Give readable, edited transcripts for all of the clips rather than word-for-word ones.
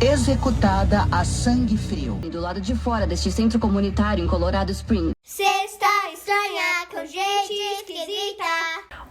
executada a sangue frio. Do lado de fora deste centro comunitário em Colorado Springs. Cê está estranha, com gente esquisita.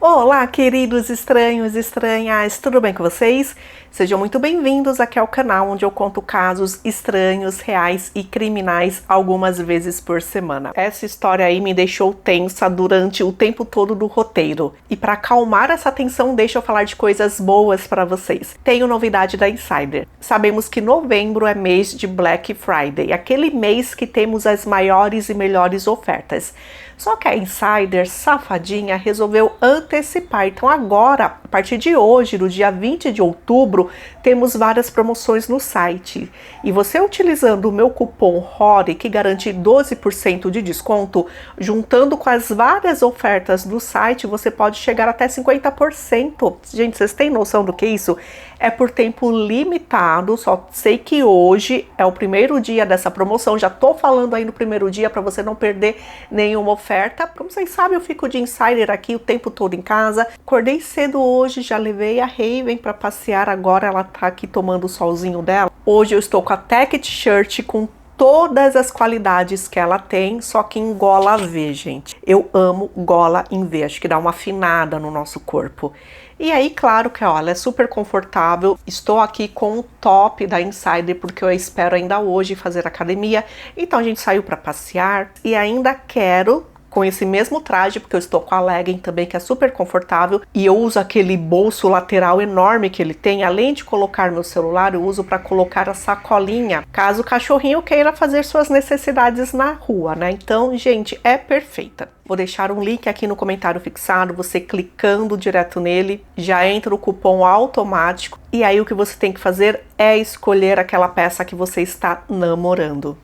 Olá, queridos estranhos e estranhas, tudo bem com vocês? Sejam muito bem-vindos aqui ao canal onde eu conto casos estranhos, reais e criminais algumas vezes por semana. Essa história aí me deixou tensa durante o tempo todo do roteiro. E para acalmar essa tensão, deixa eu falar de coisas boas para vocês. Tenho novidade da Insider. Sabemos que novembro é mês de Black Friday, aquele mês que temos as maiores e melhores ofertas. Só que a Insider, safadinha, resolveu antecipar. Então agora, a partir de hoje, no dia 20 de outubro, temos várias promoções no site. E você utilizando o meu cupom RORI, que garante 12% de desconto, juntando com as várias ofertas do site, você pode chegar até 50%. Gente, vocês têm noção do que é isso? É por tempo limitado, só sei que hoje é o primeiro dia dessa promoção. Já tô falando aí no primeiro dia para você não perder nenhuma oferta. Como vocês sabem, eu fico de Insider aqui o tempo todo em casa. Acordei cedo hoje, já levei a Raven para passear, agora ela tá aqui tomando o solzinho dela. Hoje eu estou com a Tech T-shirt com todas as qualidades que ela tem, só que em gola V, gente. Eu amo gola em V, acho que dá uma afinada no nosso corpo. E aí, claro que, ó, ela é super confortável. Estou aqui com o top da Insider, porque eu espero ainda hoje fazer academia. Então a gente saiu para passear e ainda quero com esse mesmo traje, porque eu estou com a legging também, que é super confortável, e eu uso aquele bolso lateral enorme que ele tem. Além de colocar meu celular, eu uso para colocar a sacolinha, caso o cachorrinho queira fazer suas necessidades na rua, né? Então, gente, é perfeita. Vou deixar um link aqui no comentário fixado, você clicando direto nele, já entra o cupom automático, e aí o que você tem que fazer é escolher aquela peça que você está namorando.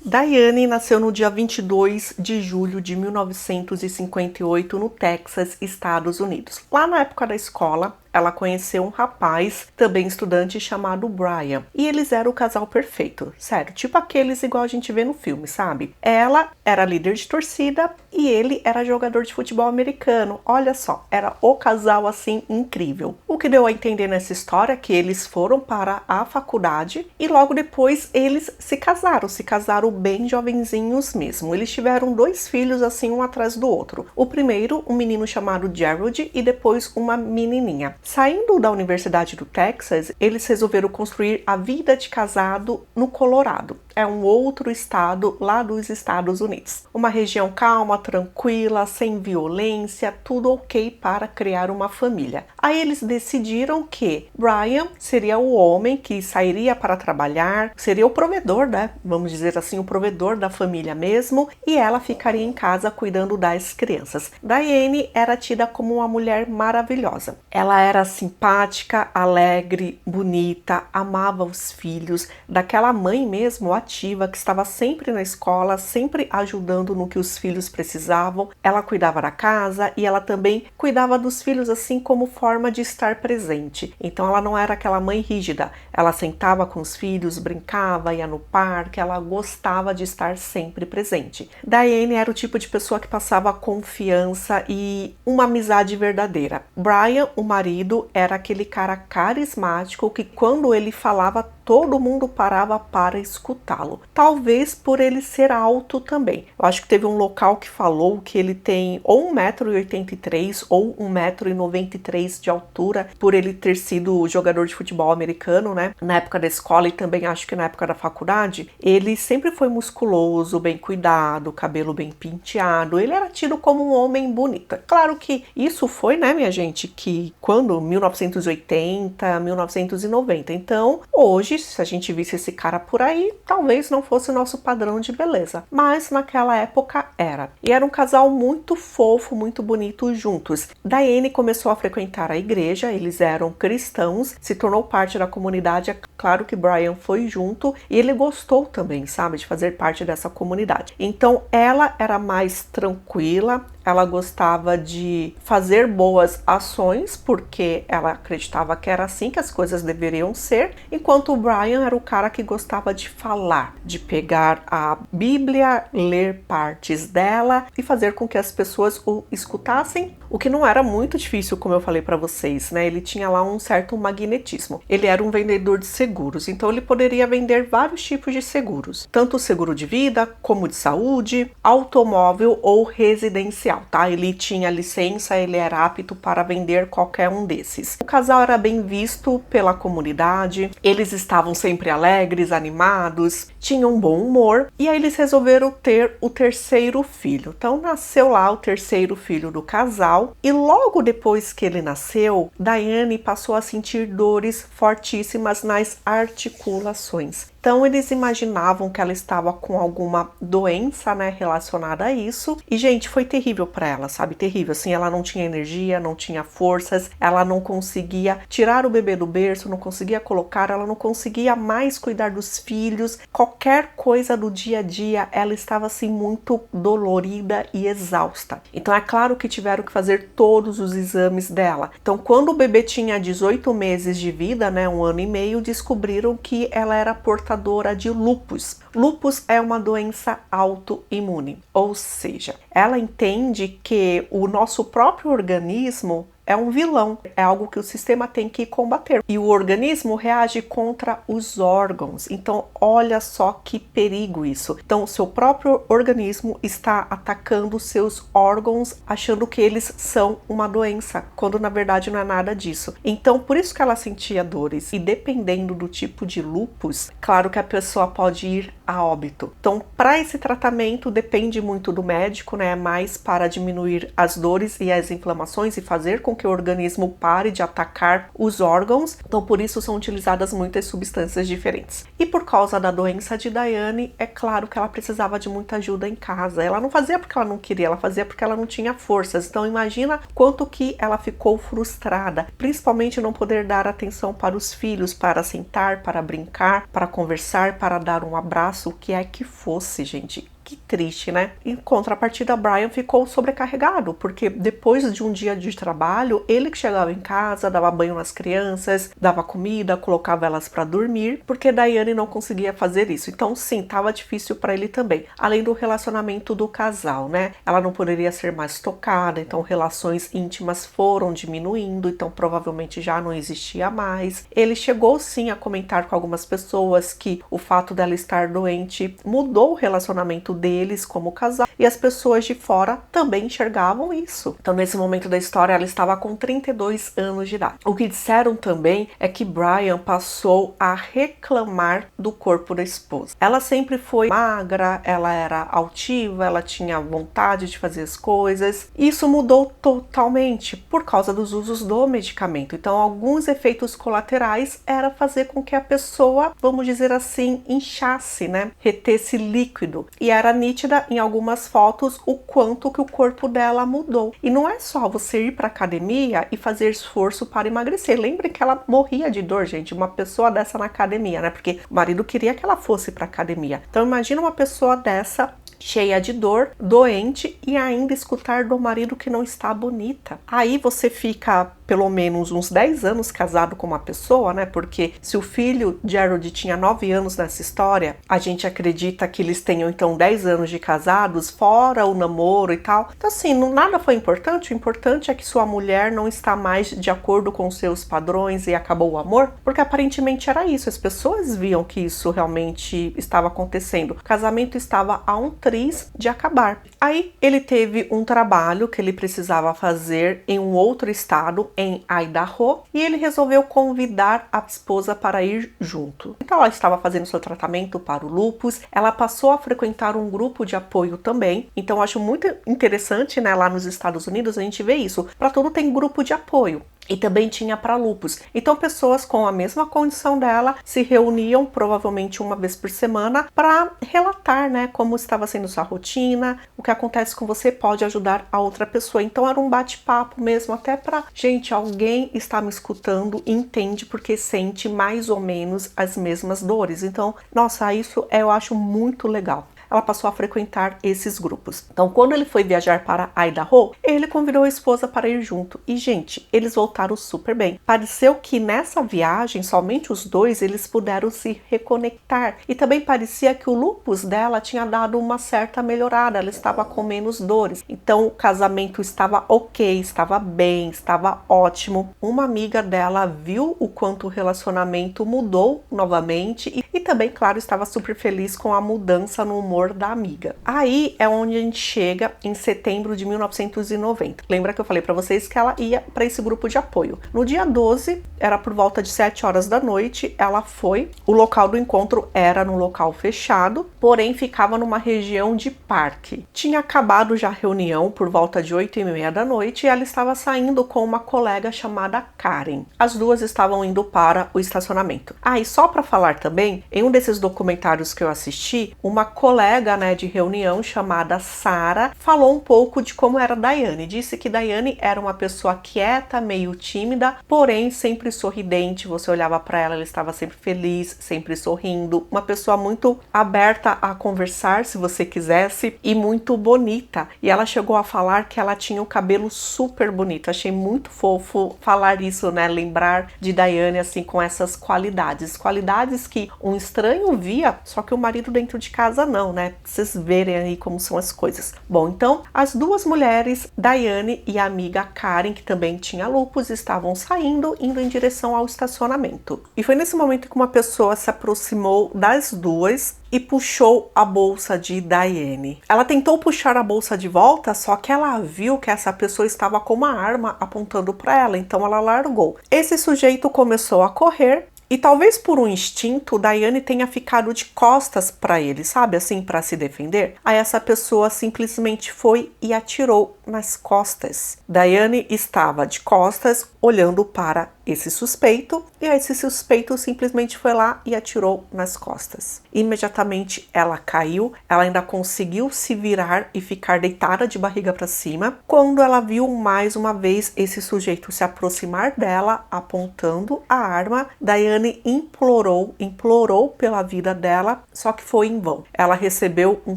Diane nasceu no dia 22 de julho de 1958 no Texas, Estados Unidos. Lá na época da escola, ela conheceu um rapaz, também estudante, chamado Brian. E eles eram o casal perfeito, sério, tipo aqueles igual a gente vê no filme, sabe? Ela era líder de torcida e ele era jogador de futebol americano. Olha só, era o casal assim incrível. O que deu a entender nessa história é que eles foram para a faculdade e logo depois eles se casaram bem jovenzinhos mesmo. Eles tiveram 2 filhos assim, um atrás do outro. O primeiro, um menino chamado Gerald e depois uma menininha. Saindo da Universidade do Texas, eles resolveram construir a vida de casado no Colorado. É um outro estado lá dos Estados Unidos. Uma região calma, tranquila, sem violência, tudo ok para criar uma família. Aí eles decidiram que Brian seria o homem que sairia para trabalhar, seria o provedor, né? Vamos dizer assim, o provedor da família mesmo, e ela ficaria em casa cuidando das crianças. Diane era tida como uma mulher maravilhosa. Ela era simpática, alegre, bonita, amava os filhos, daquela mãe mesmo ativa que estava sempre na escola, sempre ajudando no que os filhos precisavam. Ela cuidava da casa e ela também cuidava dos filhos assim como forma de estar presente. Então ela não era aquela mãe rígida. Ela sentava com os filhos, brincava, ia no parque, ela gostava de estar sempre presente. Diane era o tipo de pessoa que passava confiança e uma amizade verdadeira. Brian, o marido, era aquele cara carismático que quando ele falava, todo mundo parava para escutá-lo. Talvez por ele ser alto também. Eu acho que teve um local que falou que ele tem ou 1,83 m ou 1,93 m de altura, por ele ter sido jogador de futebol americano, né? Na época da escola e também acho que na época da faculdade. Ele sempre foi musculoso, bem cuidado, cabelo bem penteado. Ele era tido como um homem bonito. Claro que isso foi, né, minha gente, que quando 1980, 1990. Então, hoje, se a gente visse esse cara por aí, talvez não fosse o nosso padrão de beleza. Mas naquela época era. E era um casal muito fofo, muito bonito juntos. Diane começou a frequentar a igreja, eles eram cristãos, se tornou parte da comunidade. É claro que Brian foi junto e ele gostou também, sabe, de fazer parte dessa comunidade. Então ela era mais tranquila, ela gostava de fazer boas ações, porque ela acreditava que era assim que as coisas deveriam ser, enquanto o Brian era o cara que gostava de falar, de pegar a Bíblia, ler partes dela e fazer com que as pessoas o escutassem, o que não era muito difícil, como eu falei para vocês, né? Ele tinha lá um certo magnetismo. Ele era um vendedor de seguros, então ele poderia vender vários tipos de seguros, tanto o seguro de vida, como de saúde, automóvel ou residencial, tá? Ele tinha licença, ele era apto para vender qualquer um desses. O casal era bem visto pela comunidade, eles estavam sempre alegres, animados, tinham um bom humor, e aí eles resolveram ter o terceiro filho. Então nasceu lá o terceiro filho do casal, e logo depois que ele nasceu, Diane passou a sentir dores fortíssimas nas articulações. Então eles imaginavam que ela estava com alguma doença, né, relacionada a isso. E gente, foi terrível para ela, sabe? Terrível, assim, ela não tinha energia, não tinha forças, ela não conseguia tirar o bebê do berço, não conseguia colocar, ela não conseguia mais cuidar dos filhos. Qualquer coisa do dia a dia, ela estava assim muito dolorida e exausta. Então é claro que tiveram que fazer todos os exames dela. Então quando o bebê tinha 18 meses de vida, né, 1 ano e meio, descobriram que ela era portadora de lúpus. Lúpus é uma doença autoimune, ou seja, ela entende que o nosso próprio organismo é um vilão, é algo que o sistema tem que combater. E o organismo reage contra os órgãos. Então, olha só que perigo isso. Então, o seu próprio organismo está atacando os seus órgãos, achando que eles são uma doença, quando na verdade não é nada disso. Então, por isso que ela sentia dores. E dependendo do tipo de lúpus, claro que a pessoa pode ir a óbito. Então, para esse tratamento, depende muito do médico, né? Mais para diminuir as dores e as inflamações e fazer com que o organismo pare de atacar os órgãos. Então, por isso são utilizadas muitas substâncias diferentes. E por causa da doença de Diane, é claro que ela precisava de muita ajuda em casa. Ela não fazia porque ela não queria, ela fazia porque ela não tinha forças. Então, imagina quanto que ela ficou frustrada, principalmente não poder dar atenção para os filhos, para sentar, para brincar, para conversar, para dar um abraço, o que é que fosse, gente. Que triste, né? Em contrapartida, Brian ficou sobrecarregado, porque depois de um dia de trabalho, ele que chegava em casa, dava banho nas crianças, dava comida, colocava elas para dormir, porque Diane não conseguia fazer isso. Então, sim, tava difícil para ele também. Além do relacionamento do casal, né? Ela não poderia ser mais tocada, então relações íntimas foram diminuindo, então provavelmente já não existia mais. Ele chegou sim a comentar com algumas pessoas que o fato dela estar doente mudou o relacionamento deles como casal, e as pessoas de fora também enxergavam isso. Então, nesse momento da história, ela estava com 32 anos de idade. O que disseram também é que Brian passou a reclamar do corpo da esposa. Ela sempre foi magra, ela era altiva, ela tinha vontade de fazer as coisas. Isso mudou totalmente por causa dos usos do medicamento. Então, alguns efeitos colaterais era fazer com que a pessoa, vamos dizer assim, inchasse, né? Retesse líquido. E era nítida em algumas fotos o quanto que o corpo dela mudou. E não é só você ir para academia e fazer esforço para emagrecer. Lembre que ela morria de dor, gente, uma pessoa dessa na academia, né? Porque o marido queria que ela fosse para academia. Então imagina uma pessoa dessa cheia de dor, doente, e ainda escutar do marido que não está bonita. Aí você fica pelo menos uns 10 anos casado com uma pessoa, né? Porque se o filho Gerald tinha 9 anos nessa história, a gente acredita que eles tenham então 10 anos de casados, fora o namoro e tal. Então assim, nada foi importante. O importante é que sua mulher não está mais de acordo com seus padrões e acabou o amor, porque aparentemente era isso. As pessoas viam que isso realmente estava acontecendo. O casamento estava a um triz de acabar. Aí ele teve um trabalho que ele precisava fazer em um outro estado, em Idaho, e ele resolveu convidar a esposa para ir junto. Então ela estava fazendo seu tratamento para o lúpus, ela passou a frequentar um grupo de apoio também. Então eu acho muito interessante, né, lá nos Estados Unidos a gente vê isso, para tudo tem grupo de apoio. E também tinha para lúpus. Então pessoas com a mesma condição dela se reuniam provavelmente uma vez por semana para relatar, né, como estava sendo sua rotina, o que acontece com você pode ajudar a outra pessoa. Então era um bate-papo mesmo, até para, gente, alguém está me escutando e entende porque sente mais ou menos as mesmas dores. Então, nossa, isso eu acho muito legal. ela passou a frequentar esses grupos. Então, quando ele foi viajar para Idaho, ele convidou a esposa para ir junto. E, gente, eles voltaram super bem. Pareceu que nessa viagem, somente os dois, eles puderam se reconectar. E também parecia que o lúpus dela tinha dado uma certa melhorada, ela estava com menos dores. Então, o casamento estava ok, estava bem, estava ótimo. Uma amiga dela viu o quanto o relacionamento mudou novamente e também, claro, estava super feliz com a mudança no humor da amiga. Aí é onde a gente chega em setembro de 1990. Lembra que eu falei para vocês que ela ia para esse grupo de apoio? No dia 12, era por volta de 7 horas da noite, ela foi. O local do encontro era no local fechado, porém ficava numa região de parque. Tinha acabado já a reunião por volta de 8h30 da noite e ela estava saindo com uma colega chamada Karen. As duas estavam indo para o estacionamento. E só para falar também, em um desses documentários que eu assisti, uma colega, de reunião chamada Sarah falou um pouco de como era Diane. Disse que Diane era uma pessoa quieta, meio tímida, porém sempre sorridente. Você olhava para ela, ela estava sempre feliz, sempre sorrindo. Uma pessoa muito aberta a conversar, se você quisesse, e muito bonita. E ela chegou a falar que ela tinha o cabelo super bonito. Achei muito fofo falar isso, lembrar de Diane assim com essas qualidades. Qualidades que um estranho via, só que o marido dentro de casa não, Pra vocês verem aí como são as coisas. Bom, então as duas mulheres, Diane e a amiga Karen, que também tinha lúpus, estavam saindo, indo em direção ao estacionamento. E foi nesse momento que uma pessoa se aproximou das duas e puxou a bolsa de Diane. Ela tentou puxar a bolsa de volta, só que ela viu que essa pessoa estava com uma arma apontando para ela, então ela largou. Esse sujeito começou a correr e talvez por um instinto, Diane tenha ficado de costas para ele, sabe, assim, para se defender. Aí essa pessoa simplesmente foi e atirou nas costas. Diane estava de costas, olhando para esse suspeito, e aí esse suspeito simplesmente foi lá e atirou nas costas. Imediatamente ela caiu, ela ainda conseguiu se virar e ficar deitada de barriga para cima, quando ela viu mais uma vez esse sujeito se aproximar dela, apontando a arma. Diane implorou pela vida dela, só que foi em vão. Ela recebeu um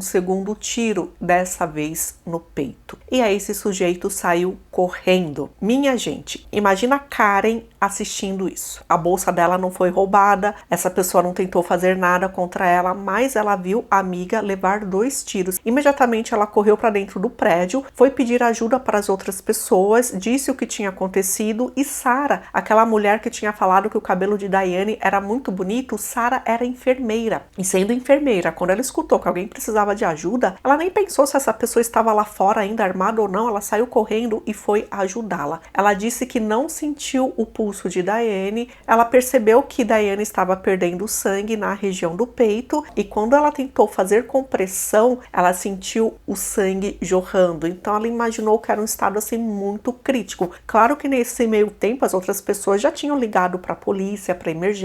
segundo tiro, dessa vez no peito. E aí esse sujeito saiu correndo. Minha gente, imagina Karen assistindo isso. A bolsa dela não foi roubada, essa pessoa não tentou fazer nada contra ela, mas ela viu a amiga levar 2 tiros. Imediatamente ela correu para dentro do prédio, foi pedir ajuda para as outras pessoas, disse o que tinha acontecido e Sarah, aquela mulher que tinha falado que o cabelo de Diane era muito bonito, Sarah era enfermeira. E sendo enfermeira, quando ela escutou que alguém precisava de ajuda, ela nem pensou se essa pessoa estava lá fora ainda armada ou não, ela saiu correndo e foi ajudá-la. Ela disse que não sentiu o pulso de Diane, ela percebeu que Diane estava perdendo sangue na região do peito e quando ela tentou fazer compressão, ela sentiu o sangue jorrando. Então ela imaginou que era um estado assim muito crítico. Claro que nesse meio tempo as outras pessoas já tinham ligado para a polícia, para emergência,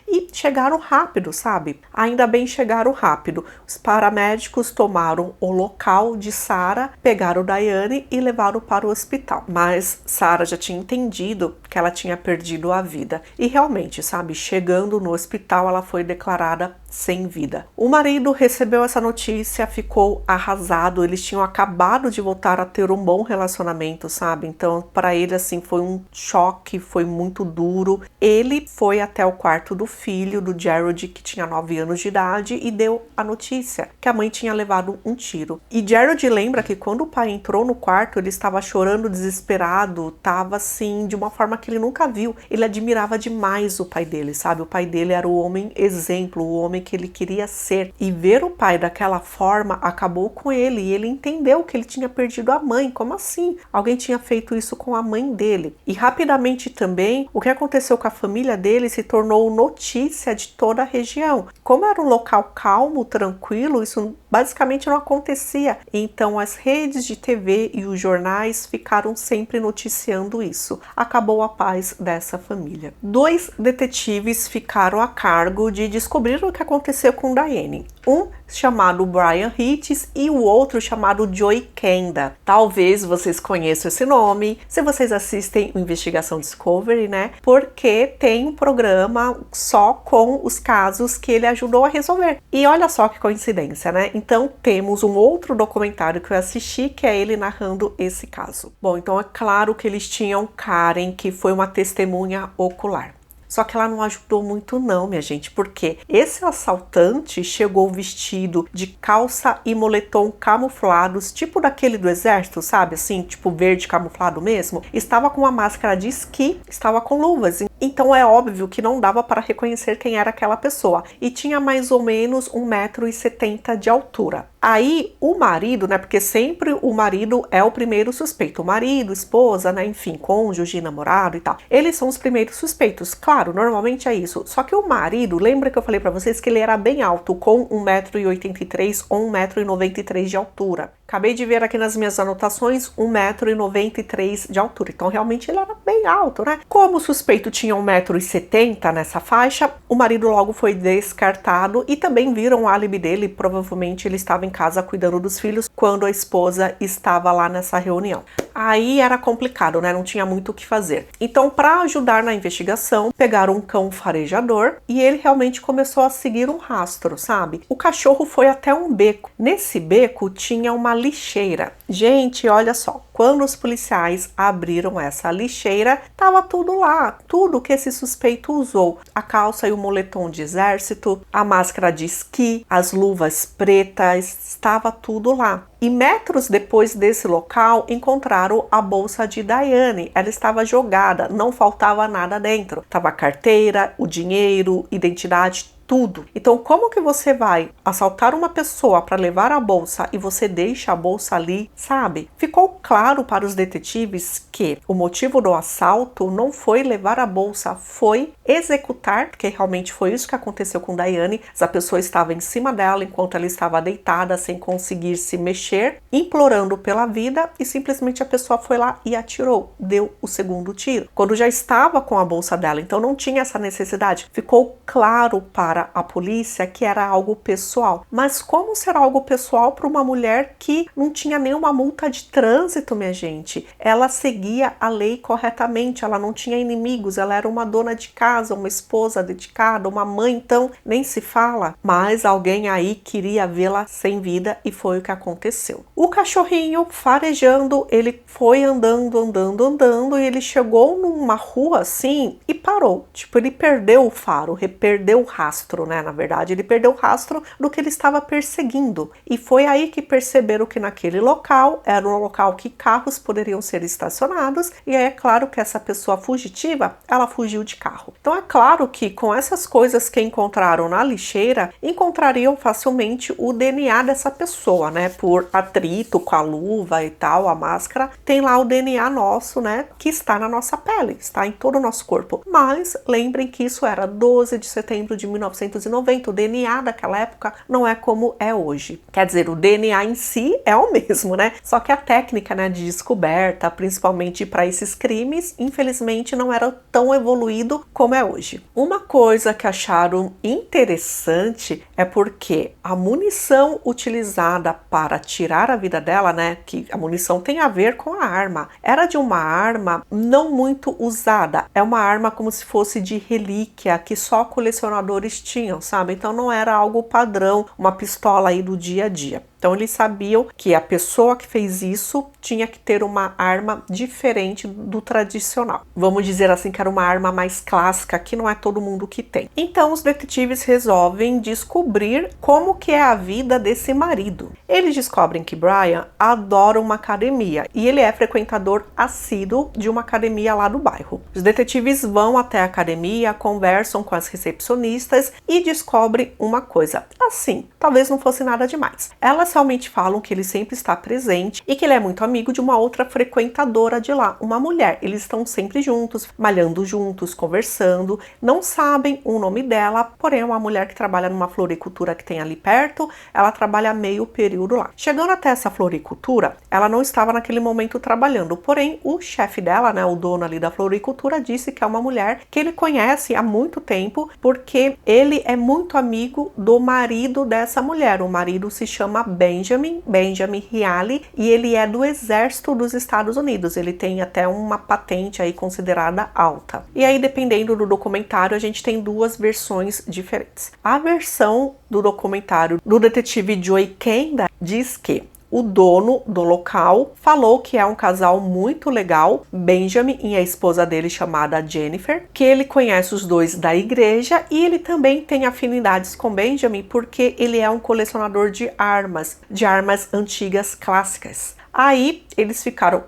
e chegaram rápido, sabe? Ainda bem chegaram rápido. Os paramédicos tomaram o local de Sarah, pegaram Diane e levaram para o hospital. Mas Sarah já tinha entendido que ela tinha perdido a vida. E realmente, sabe, chegando no hospital, ela foi declarada sem vida. O marido recebeu essa notícia, ficou arrasado. Eles tinham acabado de voltar a ter um bom relacionamento, sabe? Então, para ele, assim, foi um choque, foi muito duro. Ele foi até o quarto do filho, do Gerald, que tinha 9 anos de idade, e deu a notícia que a mãe tinha levado um tiro. E Gerald lembra que quando o pai entrou no quarto, ele estava chorando desesperado, estava assim, de uma forma que ele nunca viu. Ele admirava demais o pai dele, sabe? O pai dele era o homem exemplo, o homem que ele queria ser. E ver o pai daquela forma acabou com ele. E ele entendeu que ele tinha perdido a mãe. Como assim? Alguém tinha feito isso com a mãe dele. E rapidamente também, o que aconteceu com a família dele se tornou notícia de toda a região. Como era um local calmo, tranquilo, isso basicamente não acontecia. Então as redes de TV e os jornais ficaram sempre noticiando isso. Acabou a paz dessa família. 2 detetives ficaram a cargo de descobrir o que aconteceu com Diane. Um chamado Brian Hitchens e o outro chamado Joey Kenda. Talvez vocês conheçam esse nome, se vocês assistem o Investigação Discovery, né? Porque tem um programa só com os casos que ele ajudou a resolver. E olha só que coincidência, né? Então temos um outro documentário que eu assisti, que é ele narrando esse caso. Bom, então é claro que eles tinham Karen, que foi uma testemunha ocular. Só que ela não ajudou muito não, minha gente, porque esse assaltante chegou vestido de calça e moletom camuflados, tipo daquele do exército, sabe? Assim, tipo verde camuflado mesmo. Estava com uma máscara de esqui, estava com luvas. Então é óbvio que não dava para reconhecer quem era aquela pessoa. E tinha mais ou menos 1,70 m de altura. Aí o marido, né, porque sempre o marido é o primeiro suspeito, o marido, esposa, né, enfim, cônjuge, namorado e tal, eles são os primeiros suspeitos, claro, normalmente é isso, só que o marido, lembra que eu falei pra vocês que ele era bem alto, com 1,83 m ou 1,93 m de altura. Acabei de ver aqui nas minhas anotações 1,93 m de altura, então realmente ele era bem alto, né? Como o suspeito tinha 1,70 m nessa faixa, o marido logo foi descartado e também viram o álibi dele, provavelmente ele estava em casa cuidando dos filhos quando a esposa estava lá nessa reunião. Aí era complicado, né? Não tinha muito o que fazer. Então, para ajudar na investigação, pegaram um cão farejador e ele realmente começou a seguir um rastro, sabe? O cachorro foi até um beco. Nesse beco tinha uma lixeira. Gente, olha só, quando os policiais abriram essa lixeira, tava tudo lá, tudo que esse suspeito usou. A calça e o moletom de exército, a máscara de esqui, as luvas pretas, estava tudo lá. E metros depois desse local, encontraram a bolsa de Diane. Ela estava jogada, não faltava nada dentro. Tava a carteira, o dinheiro, identidade, tudo. Então, como que você vai assaltar uma pessoa para levar a bolsa e você deixa a bolsa ali, sabe? Ficou claro para os detetives que o motivo do assalto não foi levar a bolsa, foi executar, porque realmente foi isso que aconteceu com Diane. Essa pessoa estava em cima dela enquanto ela estava deitada, sem conseguir se mexer, implorando pela vida, e simplesmente a pessoa foi lá e atirou, deu o segundo tiro. Quando já estava com a bolsa dela, então não tinha essa necessidade. Ficou claro para a polícia que era algo pessoal. Mas como será algo pessoal para uma mulher que não tinha nenhuma multa de trânsito, minha gente? Ela seguia a lei corretamente, ela não tinha inimigos, ela era uma dona de casa, uma esposa dedicada, uma mãe, então nem se fala. Mas alguém aí queria vê-la sem vida e foi o que aconteceu. O cachorrinho farejando, ele foi andando e ele chegou numa rua assim e parou. Tipo, ele perdeu o faro, perdeu o rastro, né? Na verdade, ele perdeu o rastro do que ele estava perseguindo. E foi aí que perceberam que naquele local era um local que carros poderiam ser estacionados, e aí é claro que essa pessoa fugitiva, ela fugiu de carro. Então é claro que com essas coisas que encontraram na lixeira, encontrariam facilmente o DNA dessa pessoa, né? Por atrito com a luva e tal, a máscara, tem lá o DNA nosso, né? Que está na nossa pele, está em todo o nosso corpo. Mas lembrem que isso era 12 de setembro de 1990, o DNA daquela época não é como é hoje. Quer dizer, o DNA em si é o mesmo, né? Só que a técnica, né, de descoberta, principalmente para esses crimes, infelizmente não era tão evoluído como é hoje. Uma coisa que acharam interessante é porque a munição utilizada para tirar a vida dela, né, que a munição tem a ver com a arma, era de uma arma não muito usada. É uma arma como se fosse de relíquia, que só colecionadores tinham, sabe? Então não era algo padrão, uma pistola aí do dia a dia. Então eles sabiam que a pessoa que fez isso tinha que ter uma arma diferente do tradicional. Vamos dizer assim que era uma arma mais clássica, que não é todo mundo que tem. Então os detetives resolvem descobrir como que é a vida desse marido. Eles descobrem que Brian adora uma academia e ele é frequentador assíduo de uma academia lá do bairro. Os detetives vão até a academia, conversam com as recepcionistas e descobrem uma coisa. Assim, talvez não fosse nada demais. Elas Elas realmente falam que ele sempre está presente e que ele é muito amigo de uma outra frequentadora de lá, uma mulher. Eles estão sempre juntos, malhando juntos, conversando. Não sabem o nome dela, porém é uma mulher que trabalha numa floricultura que tem ali perto. Ela trabalha meio período lá. Chegando até essa floricultura, ela não estava naquele momento trabalhando, porém o chefe dela, né, o dono ali da floricultura, disse que é uma mulher que ele conhece há muito tempo, porque ele é muito amigo do marido dessa mulher. O marido se chama Benjamin Reale, e ele é do exército dos Estados Unidos. Ele tem até uma patente aí considerada alta. E aí, dependendo do documentário, a gente tem duas versões diferentes. A versão do documentário do detetive Joey Kenda diz que o dono do local falou que é um casal muito legal, Benjamin e a esposa dele chamada Jennifer, que ele conhece os dois da igreja e ele também tem afinidades com Benjamin porque ele é um colecionador de armas antigas clássicas. Aí eles ficaram,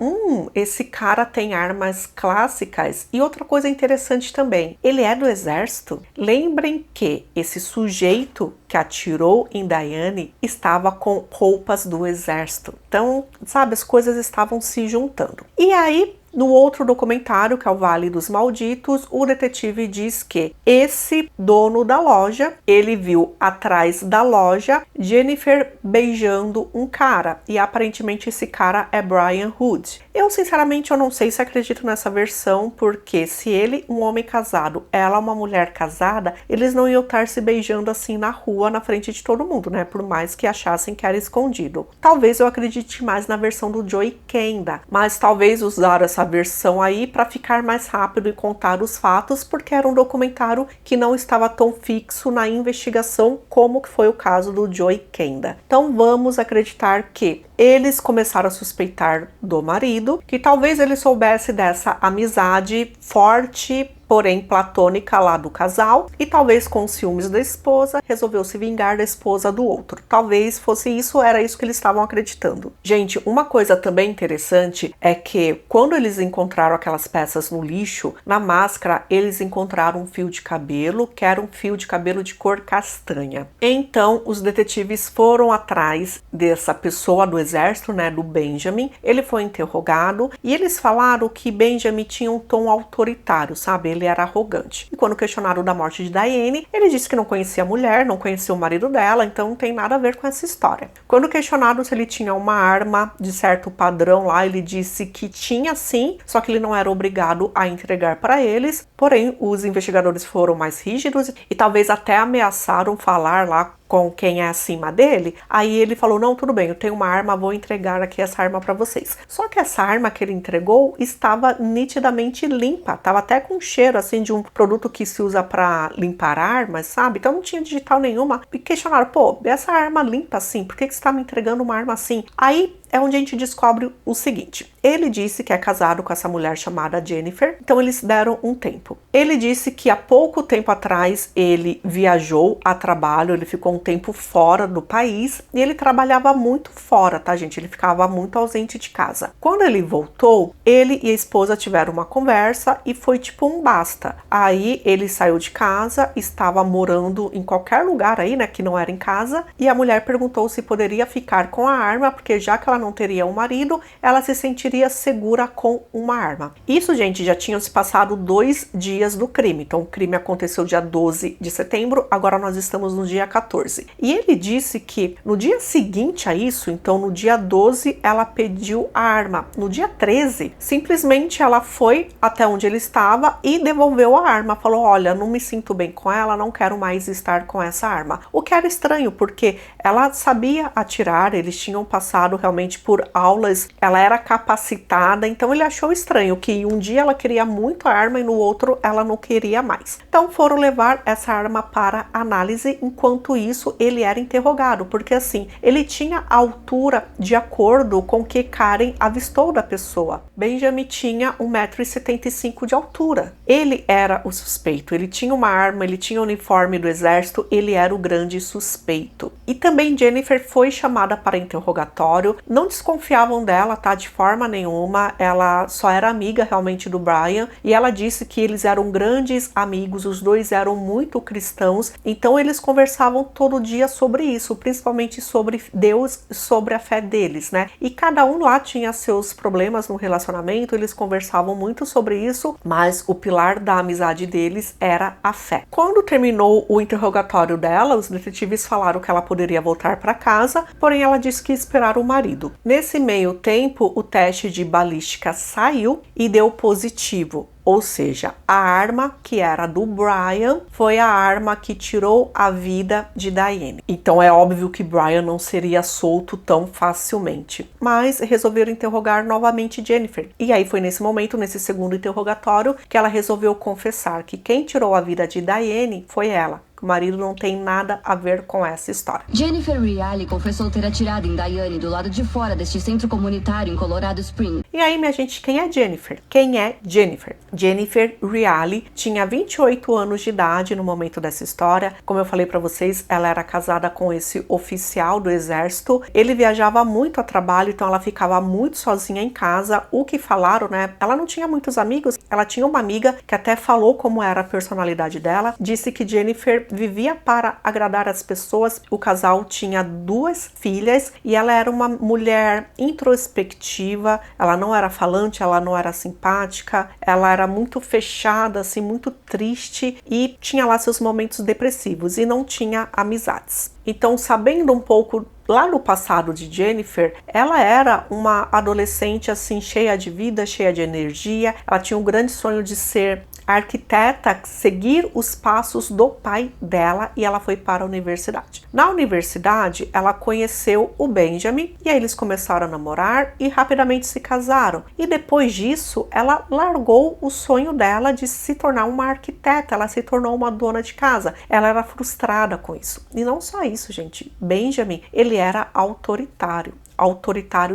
esse cara tem armas clássicas. E outra coisa interessante também, ele é do exército. Lembrem que esse sujeito que atirou em Diane estava com roupas do exército. Então, sabe, as coisas estavam se juntando. E aí, no outro documentário, que é o Vale dos Malditos, o detetive diz que esse dono da loja, ele viu atrás da loja Jennifer beijando um cara, e aparentemente esse cara é Brian Hood. Eu sinceramente não sei se acredito nessa versão, porque se ele, um homem casado, ela uma mulher casada, eles não iam estar se beijando assim na rua, na frente de todo mundo, né? Por mais que achassem que era escondido. Talvez eu acredite mais na versão do Joey Kenda, mas talvez usar essa versão aí para ficar mais rápido e contar os fatos, porque era um documentário que não estava tão fixo na investigação como que foi o caso do Joey Kenda. Então vamos acreditar que eles começaram a suspeitar do marido, que talvez ele soubesse dessa amizade forte, porém platônica lá do casal, e talvez com ciúmes da esposa, resolveu se vingar da esposa do outro. Talvez fosse isso, era isso que eles estavam acreditando. Gente, uma coisa também interessante é que quando eles encontraram aquelas peças no lixo, na máscara, eles encontraram um fio de cabelo, que era um fio de cabelo de cor castanha. Então, os detetives foram atrás dessa pessoa do exército, né, do Benjamin. Ele foi interrogado e eles falaram que Benjamin tinha um tom autoritário, sabe? Ele era arrogante. E quando questionaram da morte de Diane, ele disse que não conhecia a mulher, não conhecia o marido dela, então não tem nada a ver com essa história. Quando questionado se ele tinha uma arma de certo padrão lá, ele disse que tinha sim, só que ele não era obrigado a entregar para eles. Porém, os investigadores foram mais rígidos e talvez até ameaçaram falar lá com quem é acima dele. Aí ele falou, não, tudo bem, eu tenho uma arma, vou entregar aqui essa arma para vocês. Só que essa arma que ele entregou estava nitidamente limpa, tava até com cheiro assim de um produto que se usa para limpar armas, sabe? Então não tinha digital nenhuma. E questionaram, pô, essa arma limpa assim, por que você tá me entregando uma arma assim? Aí é onde a gente descobre o seguinte. Ele disse que é casado com essa mulher chamada Jennifer, então eles deram um tempo. Ele disse que há pouco tempo atrás ele viajou a trabalho, ele ficou um tempo fora do país e ele trabalhava muito fora, tá, gente? Ele ficava muito ausente de casa. Quando ele voltou, ele e a esposa tiveram uma conversa e foi tipo um basta. Aí ele saiu de casa, estava morando em qualquer lugar aí, né, que não era em casa, e a mulher perguntou se poderia ficar com a arma, porque já que ela não teria um marido, ela se sentiria segura com uma arma. Isso, gente, já tinham se passado 2 dias do crime. Então, o crime aconteceu dia 12 de setembro, agora nós estamos no dia 14. E ele disse que no dia seguinte a isso, então no dia 12, ela pediu a arma. No dia 13, simplesmente ela foi até onde ele estava e devolveu a arma. Falou, olha, não me sinto bem com ela, não quero mais estar com essa arma. O que era estranho, porque ela sabia atirar, eles tinham passado realmente por aulas, ela era capacitada, então ele achou estranho que um dia ela queria muito a arma e no outro ela não queria mais. Então foram levar essa arma para análise, enquanto isso ele era interrogado, porque assim, ele tinha a altura de acordo com o que Karen avistou da pessoa. Benjamin tinha 1,75 m de altura. Ele era o suspeito, ele tinha uma arma, ele tinha o uniforme do exército, ele era o grande suspeito. E também Jennifer foi chamada para interrogatório, não não desconfiavam dela, tá? De forma nenhuma. Ela só era amiga realmente do Brian e ela disse que eles eram grandes amigos, os dois eram muito cristãos, então eles conversavam todo dia sobre isso, principalmente sobre Deus, sobre a fé deles, né? E cada um lá tinha seus problemas no relacionamento, eles conversavam muito sobre isso, mas o pilar da amizade deles era a fé. Quando terminou o interrogatório dela, os detetives falaram que ela poderia voltar para casa, porém ela disse que ia esperar o marido. Nesse meio tempo, o teste de balística saiu e deu positivo. Ou seja, a arma que era do Brian foi a arma que tirou a vida de Diane. Então é óbvio que Brian não seria solto tão facilmente. Mas resolveram interrogar novamente Jennifer. E aí foi nesse momento, nesse segundo interrogatório, que ela resolveu confessar que quem tirou a vida de Diane foi ela. O marido não tem nada a ver com essa história. Jennifer Reale confessou ter atirado em Diane do lado de fora deste centro comunitário em Colorado Springs. E aí, minha gente, quem é Jennifer? Quem é Jennifer? Jennifer Reale tinha 28 anos de idade no momento dessa história. Como eu falei pra vocês, ela era casada com esse oficial do exército. Ele viajava muito a trabalho, então ela ficava muito sozinha em casa. O que falaram, né? Ela não tinha muitos amigos. Ela tinha uma amiga que até falou como era a personalidade dela. Disse que Jennifer vivia para agradar as pessoas. O casal tinha 2 filhas e ela era uma mulher introspectiva. Ela não era falante, ela não era simpática, ela era muito fechada, assim, muito triste e tinha lá seus momentos depressivos e não tinha amizades. Então, sabendo um pouco lá no passado de Jennifer, ela era uma adolescente assim cheia de vida, cheia de energia. Ela tinha um grande sonho de ser arquiteta, seguir os passos do pai dela, e ela foi para a universidade. Na universidade, ela conheceu o Benjamin e aí eles começaram a namorar e rapidamente se casaram. E depois disso, ela largou o sonho dela de se tornar uma arquiteta, ela se tornou uma dona de casa. Ela era frustrada com isso. E não só isso, gente. Benjamin, ele era autoritário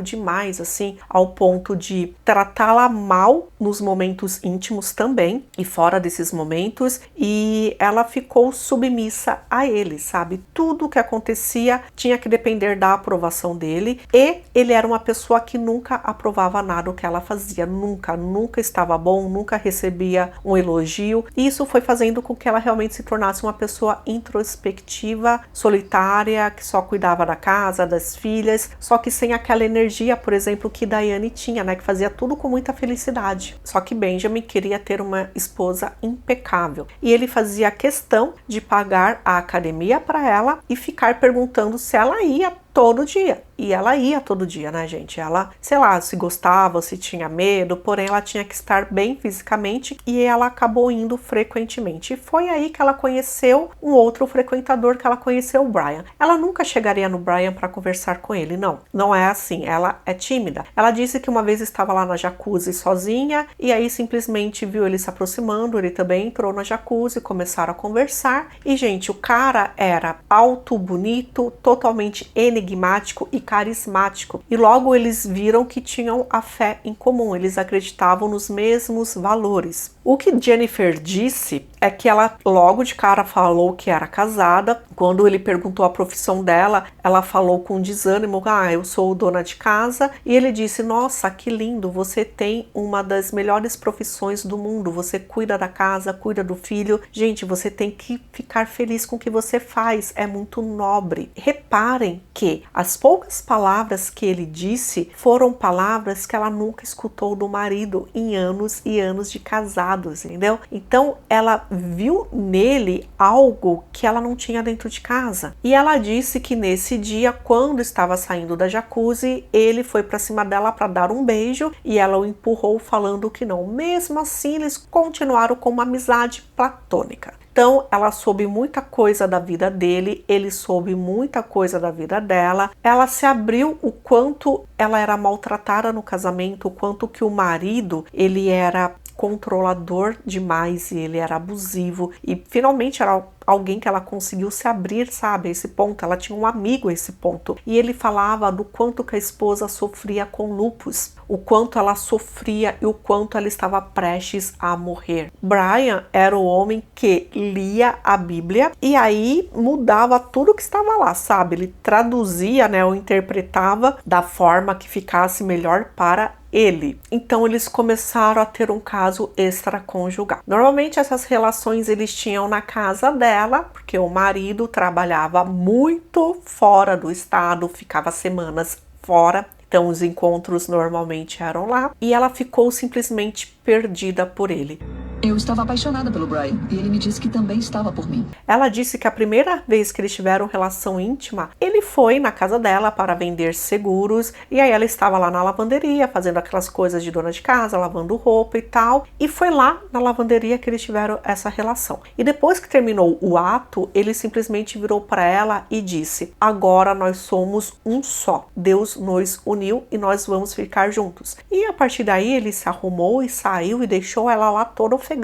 demais, assim, ao ponto de tratá-la mal nos momentos íntimos também e fora desses momentos, e ela ficou submissa a ele, sabe? Tudo que acontecia tinha que depender da aprovação dele, e ele era uma pessoa que nunca aprovava nada o que ela fazia, nunca estava bom, nunca recebia um elogio, e isso foi fazendo com que ela realmente se tornasse uma pessoa introspectiva, solitária, que só cuidava da casa, das filhas, só que sem aquela energia, por exemplo, que Diane tinha, né, que fazia tudo com muita felicidade. Só que Benjamin queria ter uma esposa impecável e ele fazia questão de pagar a academia para ela e ficar perguntando se ela ia todo dia. E ela ia todo dia, né, gente? Ela, sei lá, se gostava, se tinha medo, porém ela tinha que estar bem fisicamente e ela acabou indo frequentemente. E foi aí que ela conheceu um outro frequentador, que ela conheceu o Brian. Ela nunca chegaria no Brian para conversar com ele, não é assim, ela é tímida. Ela disse que uma vez estava lá na jacuzzi sozinha e aí simplesmente viu ele se aproximando, ele também entrou na jacuzzi, começaram a conversar e, gente, o cara era alto, bonito, totalmente enigmático e carismático. E logo eles viram que tinham a fé em comum, eles acreditavam nos mesmos valores. O que Jennifer disse é que ela logo de cara falou que era casada. Quando ele perguntou a profissão dela, ela falou com desânimo: eu sou dona de casa. E ele disse: nossa, que lindo, você tem uma das melhores profissões do mundo, você cuida da casa, cuida do filho. Gente, você tem que ficar feliz com o que você faz, é muito nobre. Reparem que as poucas palavras que ele disse foram palavras que ela nunca escutou do marido em anos e anos de casados, entendeu? Então ela viu nele algo que ela não tinha dentro de casa. E ela disse que nesse dia, quando estava saindo da jacuzzi, ele foi para cima dela para dar um beijo e ela o empurrou falando que não. Mesmo assim, eles continuaram com uma amizade platônica. Então, ela soube muita coisa da vida dele, ele soube muita coisa da vida dela. Ela se abriu o quanto ela era maltratada no casamento, o quanto que o marido, ele era controlador demais e ele era abusivo e finalmente era alguém que ela conseguiu se abrir, sabe, a esse ponto. Ela tinha um amigo a esse ponto. E ele falava do quanto que a esposa sofria com lupus, o quanto ela sofria e o quanto ela estava prestes a morrer. Brian era o homem que lia a Bíblia e aí mudava tudo que estava lá, sabe? Ele traduzia, né, ou interpretava da forma que ficasse melhor para ele. Então eles começaram a ter um caso extraconjugal. Normalmente essas relações eles tinham na casa dela, porque o marido trabalhava muito fora do estado, ficava semanas fora. Então os encontros normalmente eram lá e ela ficou simplesmente perdida por ele. Eu estava apaixonada pelo Brian e ele me disse que também estava por mim. Ela disse que a primeira vez que eles tiveram relação íntima, ele foi na casa dela para vender seguros e aí ela estava lá na lavanderia fazendo aquelas coisas de dona de casa, lavando roupa e tal, e foi lá na lavanderia que eles tiveram essa relação. E depois que terminou o ato, ele simplesmente virou para ela e disse: agora nós somos um só. Deus nos uniu e nós vamos ficar juntos. E a partir daí ele se arrumou e saiu e deixou ela lá toda ofegante.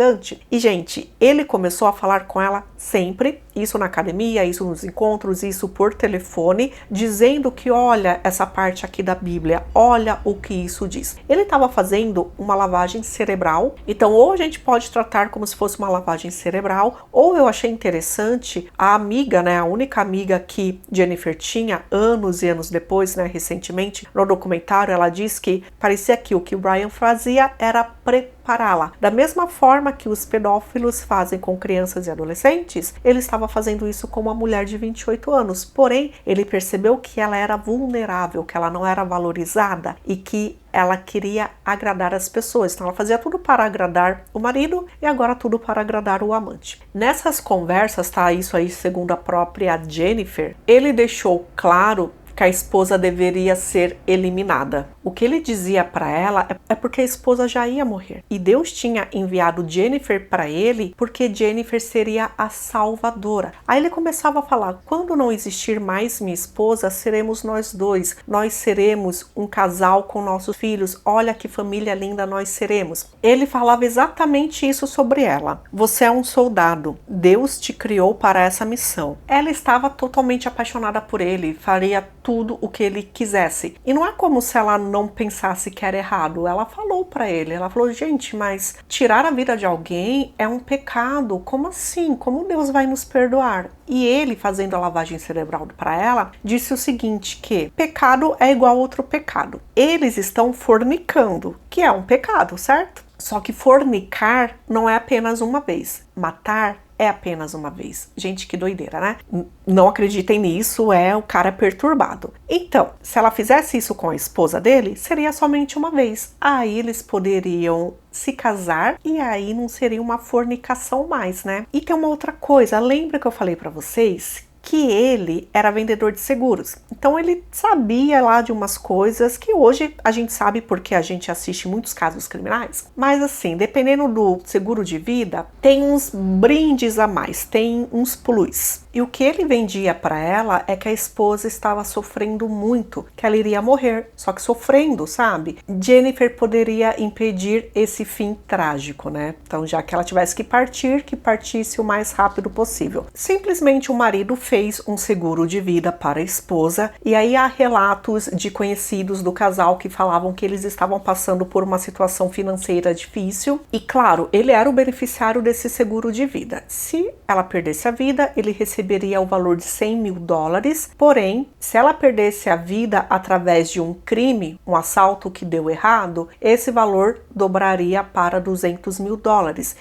E gente, ele começou a falar com ela sempre, isso na academia, isso nos encontros, isso por telefone, dizendo que olha essa parte aqui da Bíblia, olha o que isso diz. Ele estava fazendo uma lavagem cerebral, então ou a gente pode tratar como se fosse uma lavagem cerebral, ou eu achei interessante a amiga, né, a única amiga que Jennifer tinha anos e anos depois, né, recentemente, no documentário ela diz que parecia que o que o Brian fazia era prepará-la. Da mesma forma que os pedófilos fazem com crianças e adolescentes, ele estava fazendo isso com uma mulher de 28 anos. Porém, ele percebeu que ela era vulnerável, que ela não era valorizada e que ela queria agradar as pessoas. Então ela fazia tudo para agradar o marido e agora tudo para agradar o amante. Nessas conversas, tá, isso aí segundo a própria Jennifer, ele deixou claro que a esposa deveria ser eliminada. O que ele dizia para ela é porque a esposa já ia morrer. E Deus tinha enviado Jennifer para ele porque Jennifer seria a salvadora. Aí ele começava a falar: quando não existir mais minha esposa, seremos nós dois. Nós seremos um casal com nossos filhos. Olha que família linda nós seremos. Ele falava exatamente isso sobre ela. Você é um soldado. Deus te criou para essa missão. Ela estava totalmente apaixonada por ele. Faria tudo o que ele quisesse. E não é como se ela não pensasse que era errado. Ela falou pra ele, ela falou: gente, mas tirar a vida de alguém é um pecado. Como assim? Como Deus vai nos perdoar? E ele, fazendo a lavagem cerebral para ela, disse o seguinte, que pecado é igual a outro pecado. Eles estão fornicando, que é um pecado, certo? Só que fornicar não é apenas uma vez. Matar é apenas uma vez. Gente, que doideira, né? Não acreditem nisso, o cara é perturbado. Então, se ela fizesse isso com a esposa dele, seria somente uma vez. Aí eles poderiam se casar e aí não seria uma fornicação mais, né? E tem uma outra coisa, lembra que eu falei pra vocês que ele era vendedor de seguros. Então ele sabia lá de umas coisas que hoje a gente sabe porque a gente assiste muitos casos criminais. Mas assim, dependendo do seguro de vida, tem uns brindes a mais, tem uns plus. E o que ele vendia para ela é que a esposa estava sofrendo muito, que ela iria morrer, só que sofrendo, sabe? Jennifer poderia impedir esse fim trágico, né? Então, já que ela tivesse que partisse o mais rápido possível. Simplesmente o marido fez um seguro de vida para a esposa e aí há relatos de conhecidos do casal que falavam que eles estavam passando por uma situação financeira difícil e, claro, ele era o beneficiário desse seguro de vida. Se ela perdesse a vida, ele receberia o valor de $100 mil, porém, se ela perdesse a vida através de um crime, um assalto que deu errado, esse valor dobraria para $200 mil.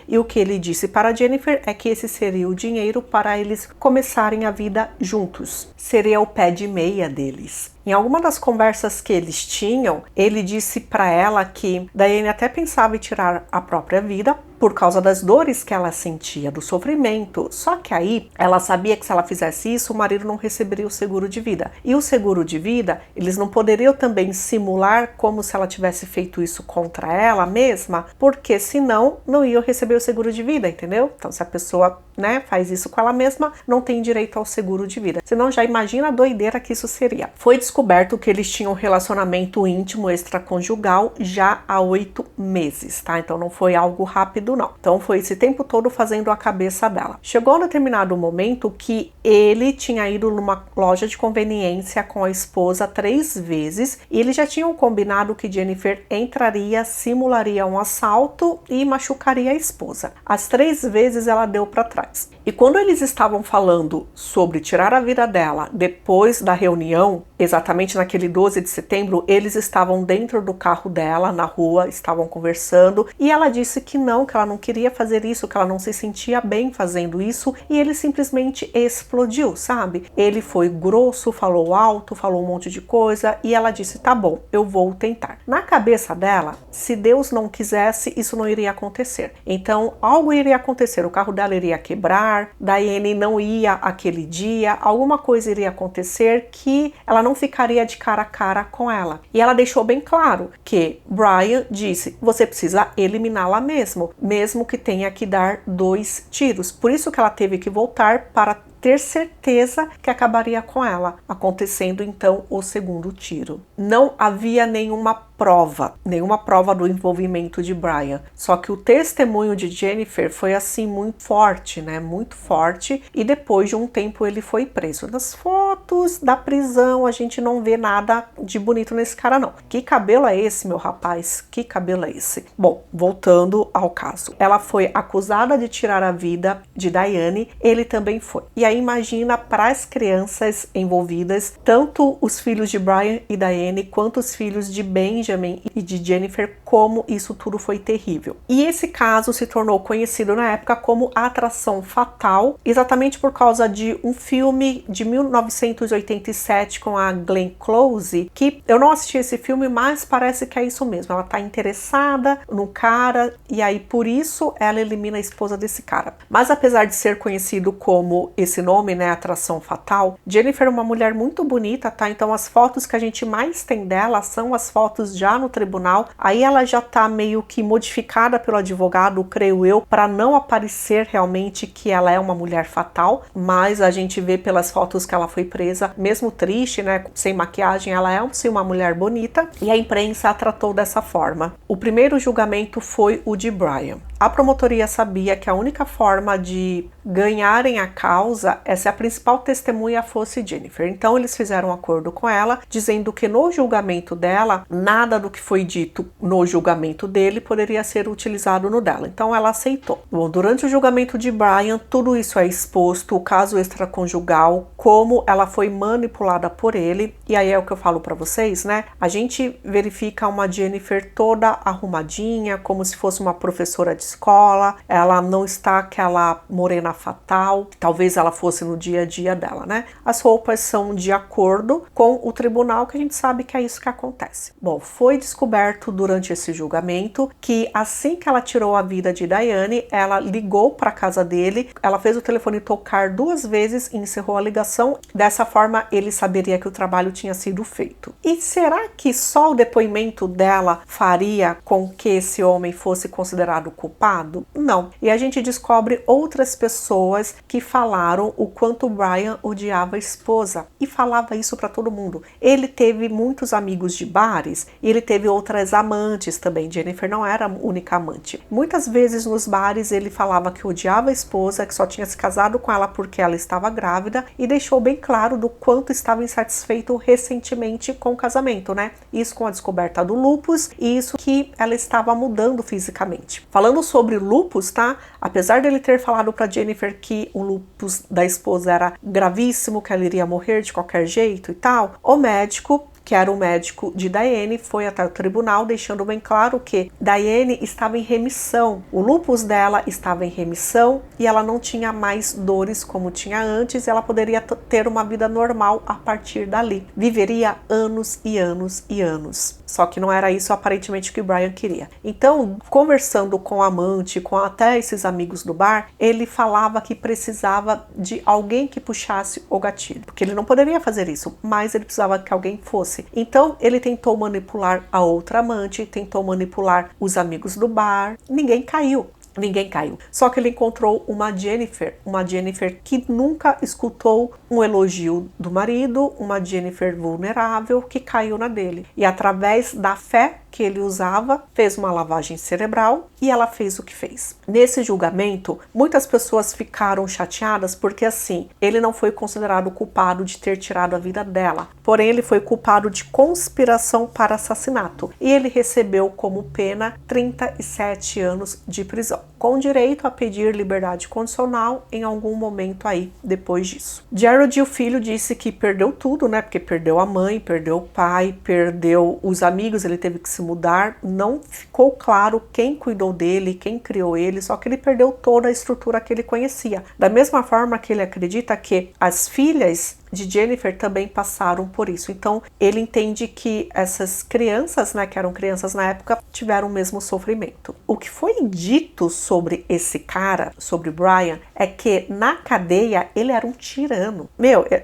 E o que ele disse para Jennifer é que esse seria o dinheiro para eles começarem a vida juntos. Seria o pé de meia deles. Em alguma das conversas que eles tinham, ele disse para ela que Diane até pensava em tirar a própria vida por causa das dores que ela sentia, do sofrimento. Só que aí ela sabia que se ela fizesse isso, o marido não receberia o seguro de vida. E o seguro de vida, eles não poderiam também simular como se ela tivesse feito isso contra ela mesma, porque senão não iam receber o seguro de vida, entendeu? Então se a pessoa, né, faz isso com ela mesma, não tem direito ao seguro de vida. Senão já imagina a doideira que isso seria. Foi descoberto que eles tinham um relacionamento íntimo extraconjugal já há 8 meses, tá? Então não foi algo rápido, não. Então foi esse tempo todo fazendo a cabeça dela. Chegou um determinado momento que ele tinha ido numa loja de conveniência com a esposa 3 vezes e eles já tinham combinado que Jennifer entraria, simularia um assalto e machucaria a esposa. As 3 vezes ela deu para trás. E quando eles estavam falando sobre tirar a vida dela depois da reunião, exatamente naquele 12 de setembro, eles estavam dentro do carro dela, na rua, estavam conversando, e ela disse que ela não queria fazer isso, que ela não se sentia bem fazendo isso, e ele simplesmente explodiu, sabe? Ele foi grosso, falou alto, falou um monte de coisa, e ela disse, tá bom, eu vou tentar. Na cabeça dela, se Deus não quisesse, isso não iria acontecer. Então, algo iria acontecer, o carro dela iria quebrar, Diane não ia aquele dia, alguma coisa iria acontecer que ela não ficaria de cara a cara com ela. E ela deixou bem claro que Brian disse, você precisa eliminá-la mesmo que tenha que dar 2 tiros. Por isso que ela teve que voltar para ter certeza que acabaria com ela, acontecendo então o segundo tiro. Não havia nenhuma prova do envolvimento de Brian, só que o testemunho de Jennifer foi assim muito forte, né? Muito forte, e depois de um tempo ele foi preso. Nas fotos da prisão a gente não vê nada de bonito nesse cara não. Que cabelo é esse, meu rapaz? Que cabelo é esse? Bom, voltando ao caso. Ela foi acusada de tirar a vida de Diane, ele também foi. E aí imagina para as crianças envolvidas, tanto os filhos de Brian e Diane, quanto os filhos de Benjamin e de Jennifer, como isso tudo foi terrível. E esse caso se tornou conhecido na época como a Atração Fatal, exatamente por causa de um filme de 1987 com a Glenn Close, que eu não assisti esse filme, mas parece que é isso mesmo. Ela tá interessada no cara e aí por isso ela elimina a esposa desse cara. Mas apesar de ser conhecido como esse nome, né, Atração Fatal, Jennifer é uma mulher muito bonita, tá? Então as fotos que a gente mais tem dela são as fotos já no tribunal. Aí ela já tá meio que modificada pelo advogado, creio eu, para não aparecer realmente que ela é uma mulher fatal, mas a gente vê pelas fotos que ela foi presa, mesmo triste, né, sem maquiagem, ela é sim uma mulher bonita, e a imprensa a tratou dessa forma. O primeiro julgamento foi o de Brian. A promotoria sabia que a única forma de ganharem a causa é se a principal testemunha fosse Jennifer. Então eles fizeram um acordo com ela, dizendo que no julgamento dela, nada do que foi dito no julgamento dele poderia ser utilizado no dela. Então ela aceitou. Bom, durante o julgamento de Brian, tudo isso é exposto, o caso extraconjugal, como ela foi manipulada por ele. E aí é o que eu falo pra vocês, né? A gente verifica uma Jennifer toda arrumadinha, como se fosse uma professora de escola. Ela não está aquela morena fatal, talvez ela fosse no dia a dia dela, né? As roupas são de acordo com o tribunal, que a gente sabe que é isso que acontece. Bom, foi descoberto durante esse julgamento que assim que ela tirou a vida de Diane, ela ligou para a casa dele, ela fez o telefone tocar 2 vezes e encerrou a ligação. Dessa forma, ele saberia que o trabalho tinha sido feito. E será que só o depoimento dela faria com que esse homem fosse considerado culpado? Não. E a gente descobre outras pessoas que falaram o quanto Brian odiava a esposa e falava isso para todo mundo. Ele teve muitos amigos de bares e ele teve outras amantes também. Jennifer não era a única amante. Muitas vezes nos bares ele falava que odiava a esposa, que só tinha se casado com ela porque ela estava grávida, e deixou bem claro do quanto estava insatisfeito recentemente com o casamento, né? Isso com a descoberta do lúpus e isso que ela estava mudando fisicamente. Falando sobre lúpus, tá? Apesar dele ter falado para Jennifer que o lúpus da esposa era gravíssimo, que ela iria morrer de qualquer jeito e tal, o médico, que era o médico de Diane, foi até o tribunal deixando bem claro que Diane estava em remissão. O lúpus dela estava em remissão e ela não tinha mais dores como tinha antes, e ela poderia ter uma vida normal a partir dali. Viveria anos e anos e anos. Só que não era isso aparentemente que Brian queria. Então, conversando com a amante, com até esses amigos do bar, ele falava que precisava de alguém que puxasse o gatilho, porque ele não poderia fazer isso, mas ele precisava que alguém fosse. Então ele tentou manipular a outra amante, tentou manipular os amigos do bar, ninguém caiu. ninguém caiu. Só que ele encontrou uma Jennifer que nunca escutou um elogio do marido, uma Jennifer vulnerável que caiu na dele. E através da fé que ele usava, fez uma lavagem cerebral e ela fez o que fez. Nesse julgamento, muitas pessoas ficaram chateadas porque assim, ele não foi considerado culpado de ter tirado a vida dela, porém ele foi culpado de conspiração para assassinato e ele recebeu como pena 37 anos de prisão, com direito a pedir liberdade condicional em algum momento aí depois disso. Gerald, o filho, disse que perdeu tudo, né? Porque perdeu a mãe, perdeu o pai, perdeu os amigos, ele teve que se mudar, não ficou claro quem cuidou dele, quem criou ele, só que ele perdeu toda a estrutura que ele conhecia. Da mesma forma que ele acredita que as filhas de Jennifer também passaram por isso. Então, ele entende que essas crianças, né, que eram crianças na época, tiveram o mesmo sofrimento. O que foi dito sobre esse cara, sobre Brian, é que na cadeia ele era um tirano.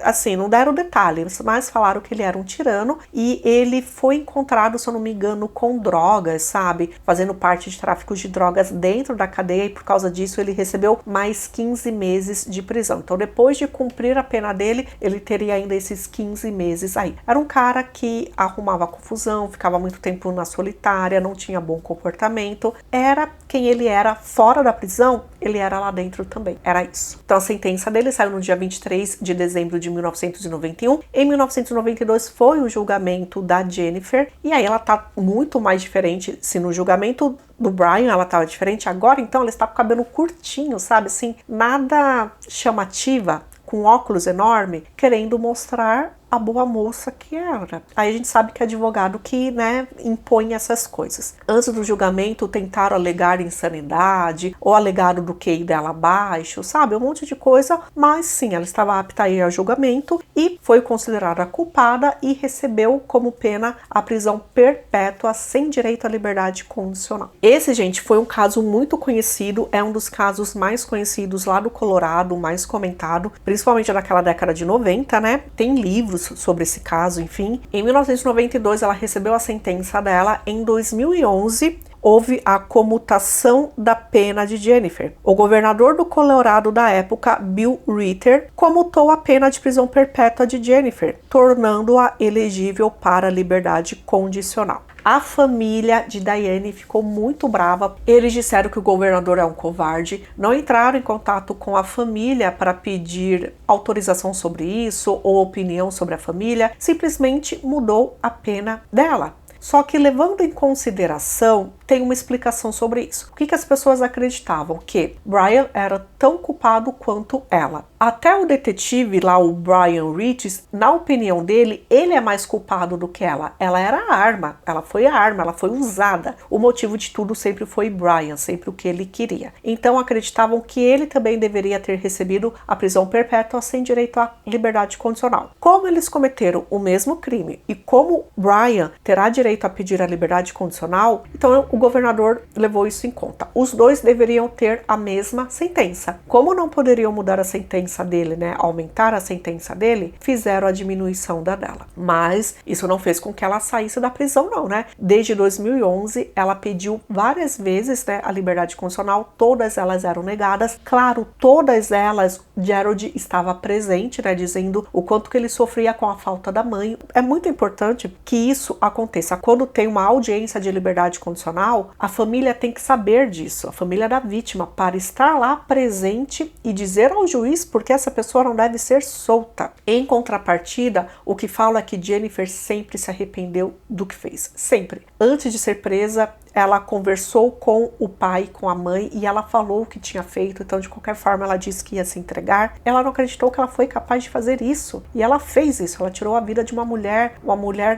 Assim, não deram detalhes, mas falaram que ele era um tirano e ele foi encontrado, se eu não me engano, com drogas, sabe? Fazendo parte de tráfico de drogas dentro da cadeia e por causa disso ele recebeu mais 15 meses de prisão. Então, depois de cumprir a pena dele, ele teria ainda esses 15 meses aí. Era um cara que arrumava confusão, ficava muito tempo na solitária, não tinha bom comportamento. Era quem ele era fora da prisão, ele era lá dentro também. Era isso. Então a sentença dele saiu no dia 23 de dezembro de 1991. Em 1992 foi o julgamento da Jennifer. E aí ela tá muito mais diferente. Se no julgamento do Brian ela tava diferente, agora então ela está com o cabelo curtinho, sabe? Assim, nada chamativa, com óculos enorme, querendo mostrar a boa moça que era. Aí a gente sabe que é advogado que, né, impõe essas coisas. Antes do julgamento, tentaram alegar insanidade, ou alegaram do QI dela baixo, sabe? Um monte de coisa, mas sim, ela estava apta a ir ao julgamento e foi considerada culpada e recebeu como pena a prisão perpétua sem direito à liberdade condicional. Esse, gente, foi um caso muito conhecido, é um dos casos mais conhecidos lá do Colorado, mais comentado, principalmente naquela década de 90, né? Tem livros sobre esse caso, enfim. Em 1992, ela recebeu a sentença dela. Em 2011, houve a comutação da pena de Jennifer. O governador do Colorado da época, Bill Ritter, comutou a pena de prisão perpétua de Jennifer, tornando-a elegível para liberdade condicional. A família de Diane ficou muito brava. Eles disseram que o governador é um covarde, não entraram em contato com a família para pedir autorização sobre isso ou opinião sobre a família, simplesmente mudou a pena dela. Só que, levando em consideração, tem uma explicação sobre isso. O que as pessoas acreditavam? Que Brian era tão culpado quanto ela. Até o detetive lá, o Brian Ritchie, na opinião dele, ele é mais culpado do que ela. Ela era a arma, ela foi usada. O motivo de tudo sempre foi Brian, sempre o que ele queria. Então acreditavam que ele também deveria ter recebido a prisão perpétua sem direito à liberdade condicional. Como eles cometeram o mesmo crime e como Brian terá direito a pedir a liberdade condicional, então o governador levou isso em conta. Os dois deveriam ter a mesma sentença. Como não poderiam mudar a sentença dele, né, aumentar a sentença dele, fizeram a diminuição da dela. Mas isso não fez com que ela saísse da prisão, não, né? Desde 2011, ela pediu várias vezes, né, a liberdade condicional, todas elas eram negadas. Claro, todas elas, Gerald estava presente, né, dizendo o quanto que ele sofria com a falta da mãe. É muito importante que isso aconteça. Quando tem uma audiência de liberdade condicional, a família tem que saber disso, a família da vítima, para estar lá presente e dizer ao juiz porque essa pessoa não deve ser solta. Em contrapartida, o que falo é que Jennifer sempre se arrependeu do que fez, sempre. Antes de ser presa, ela conversou com o pai, com a mãe, e ela falou o que tinha feito. Então, de qualquer forma, ela disse que ia se entregar. Ela não acreditou que ela foi capaz de fazer isso. E ela fez isso. Ela tirou a vida de uma mulher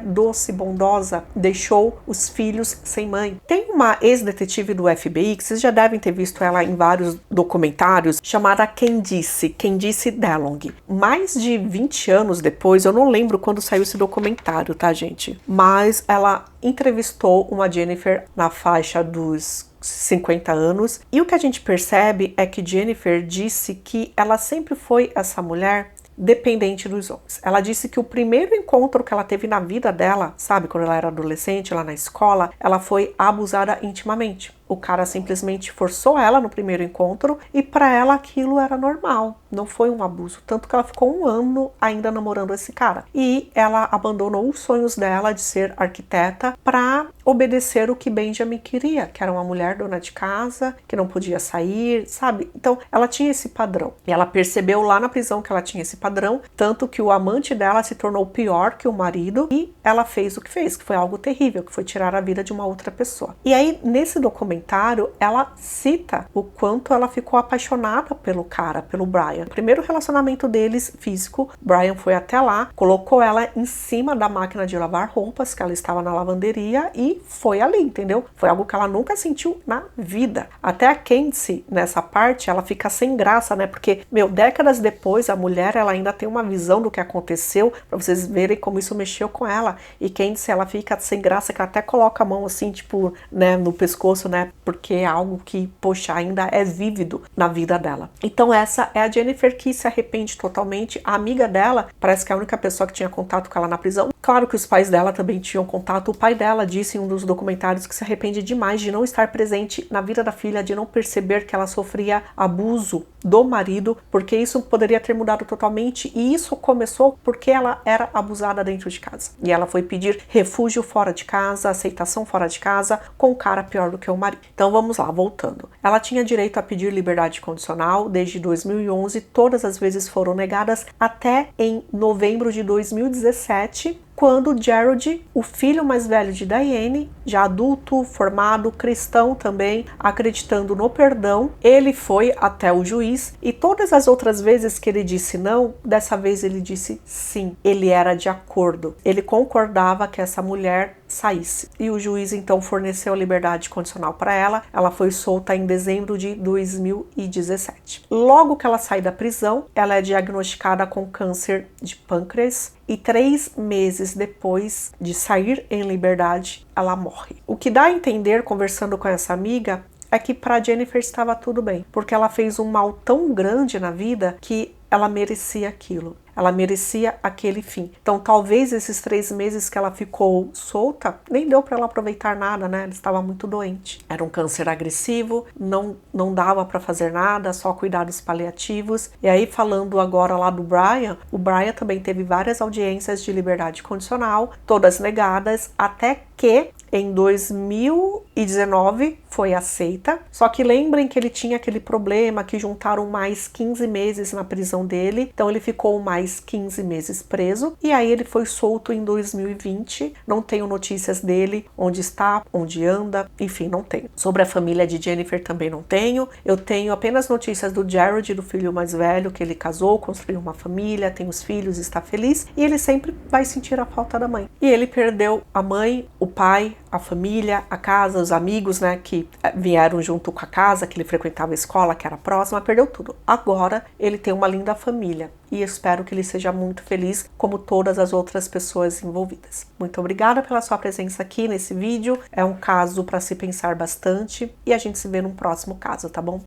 doce, bondosa, deixou os filhos sem mãe. Tem uma ex-detetive do FBI, que vocês já devem ter visto ela em vários documentários, chamada Candice DeLong. Mais de 20 anos depois, eu não lembro quando saiu esse documentário, tá, gente? Mas ela entrevistou uma Jennifer na faixa dos 50 anos, e o que a gente percebe é que Jennifer disse que ela sempre foi essa mulher dependente dos homens. Ela disse que o primeiro encontro que ela teve na vida dela, sabe, quando ela era adolescente, lá na escola, ela foi abusada intimamente. O cara simplesmente forçou ela no primeiro encontro e para ela aquilo era normal, não foi um abuso. Tanto que ela ficou 1 ano ainda namorando esse cara. E ela abandonou os sonhos dela de ser arquiteta para obedecer o que Benjamin queria, que era uma mulher dona de casa, que não podia sair, sabe? Então ela tinha esse padrão. E ela percebeu lá na prisão que ela tinha esse padrão, tanto que o amante dela se tornou pior que o marido e ela fez o que fez, que foi algo terrível, que foi tirar a vida de uma outra pessoa. E aí, nesse documentário, ela cita o quanto ela ficou apaixonada pelo cara, pelo Brian. O primeiro relacionamento deles, físico, Brian foi até lá, colocou ela em cima da máquina de lavar roupas, que ela estava na lavanderia, e foi ali, entendeu? Foi algo que ela nunca sentiu na vida. Até a Candice, nessa parte, ela fica sem graça, né? Porque, décadas depois, a mulher, ela ainda tem uma visão do que aconteceu, pra vocês verem como isso mexeu com ela. E Candice, ela fica sem graça, que ela até coloca a mão assim, tipo, né, no pescoço, né? Porque é algo que, poxa, ainda é vívido na vida dela. Então essa é a Jennifer, que se arrepende totalmente. A amiga dela, parece que é a única pessoa que tinha contato com ela na prisão. Claro que os pais dela também tinham contato. O pai dela disse em um dos documentários que se arrepende demais de não estar presente na vida da filha, de não perceber que ela sofria abuso do marido, porque isso poderia ter mudado totalmente. E isso começou porque ela era abusada dentro de casa. E ela foi pedir refúgio fora de casa, aceitação fora de casa, com um cara pior do que o marido. Então vamos lá, voltando. Ela tinha direito a pedir liberdade condicional desde 2011, todas as vezes foram negadas, até em novembro de 2017, quando Gerald, o filho mais velho de Diane, já adulto, formado, cristão também, acreditando no perdão, ele foi até o juiz e todas as outras vezes que ele disse não, dessa vez ele disse sim. Ele era de acordo. Ele concordava que essa mulher saísse. E o juiz então forneceu liberdade condicional para ela. Ela foi solta em dezembro de 2017. Logo que ela sai da prisão, ela é diagnosticada com câncer de pâncreas e 3 meses depois de sair em liberdade, ela morre. O que dá a entender, conversando com essa amiga, é que para Jennifer estava tudo bem, porque ela fez um mal tão grande na vida que ela merecia aquilo. Ela merecia aquele fim. Então, talvez esses 3 meses que ela ficou solta, nem deu para ela aproveitar nada, né? Ela estava muito doente. Era um câncer agressivo, não dava para fazer nada, só cuidados paliativos. E aí, falando agora lá do Brian, o Brian também teve várias audiências de liberdade condicional, todas negadas, até que em 2019 foi aceita. Só que lembrem que ele tinha aquele problema que juntaram mais 15 meses na prisão dele, então ele ficou mais 15 meses preso, e aí ele foi solto em 2020. Não tenho notícias dele, onde está, onde anda, enfim, não tenho. Sobre a família de Jennifer também não tenho. Eu tenho apenas notícias do Gerald, do filho mais velho, que ele casou, construiu uma família, tem os filhos, está feliz, e ele sempre vai sentir a falta da mãe. E ele perdeu a mãe, o pai, a família, a casa, os amigos, né, que vieram junto com a casa, que ele frequentava a escola, que era próxima, perdeu tudo. Agora ele tem uma linda família e espero que ele seja muito feliz, como todas as outras pessoas envolvidas. Muito obrigada pela sua presença aqui nesse vídeo. É um caso para se pensar bastante e a gente se vê num próximo caso, tá bom?